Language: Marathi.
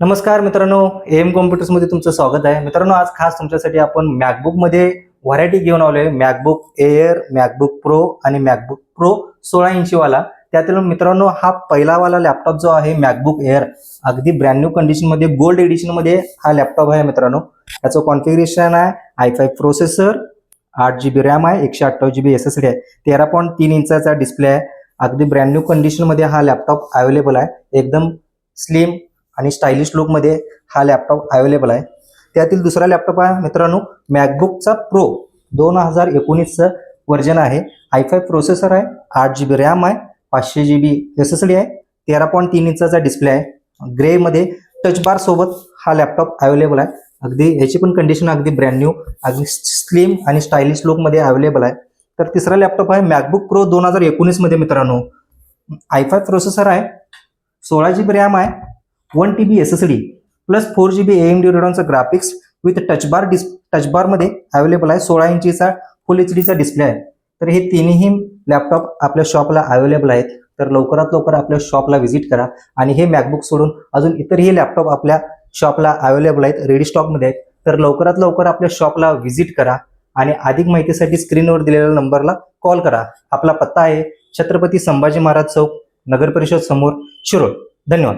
नमस्कार मित्रांनो, एम कॉम्प्युटर्समध्ये तुमचं स्वागत आहे. मित्रांनो, आज खास तुमच्यासाठी आपण मॅकबुकमध्ये व्हरायटी घेऊन आलोय. मॅकबुक एअर, मॅकबुक प्रो आणि मॅकबुक प्रो 16 इंचीवाला. त्यातील मित्रांनो हा पहिलावाला लॅपटॉप जो आहे मॅकबुक एअर, अगदी ब्रँड न्यू कंडिशनमध्ये गोल्ड एडिशनमध्ये हा लॅपटॉप आहे मित्रांनो. याचं कॉन्फिगरेशन आहे i5 प्रोसेसर, 8GB रॅम आहे, 128GB SSD आहे, 13.3 इंचाचा डिस्प्ले आहे. अगदी ब्रँड न्यू कंडिशनमध्ये हा लॅपटॉप अवेलेबल आहे. एकदम स्लिम आणि स्टायलिश लुकमध्ये हा लॅपटॉप अवेलेबल आहे. त्यातील दुसरा लॅपटॉप आहे मित्रांनो मॅकबुकचा प्रो 2019चं व्हर्जन आहे. i5 प्रोसेसर आहे, 8GB रॅम आहे, 500GB SSD आहे, 13.3 इंचाचा डिस्प्ले आहे. ग्रेमध्ये टच बार सोबत हा लॅपटॉप अवेलेबल आहे. अगदी याची पण कंडिशन अगदी ब्रँड न्यू, अगदी स्लिम आणि स्टायलिश लुकमध्ये अवेलेबल आहे. तर तिसरा लॅपटॉप आहे मॅकबुक प्रो 2019मध्ये मित्रांनो. i5 प्रोसेसर आहे, 16GB रॅम आहे, 1TB SSD plus 4GB AMD Radeonचं ग्राफिक्स विथ टचबारमध्ये अवेलेबल आहे. 16 इंचीचा फुल HDचा डिस्प्ले आहे. तर हे तिन्ही लॅपटॉप आपल्या शॉपला अवेलेबल आहेत. तर लवकरात लवकर आपल्या शॉपला व्हिजिट करा. आणि हे मॅकबुक सोडून अजून इतरही लॅपटॉप आपल्या शॉपला अवेलेबल आहेत, रेडी स्टॉकमध्ये आहेत. तर लवकरात लवकर आपल्या शॉपला व्हिजिट करा आणि अधिक माहितीसाठी स्क्रीनवर दिलेल्या नंबरला कॉल करा. आपला पत्ता आहे छत्रपती संभाजी महाराज चौक, नगर परिषद समोर, शिरोळ. धन्यवाद.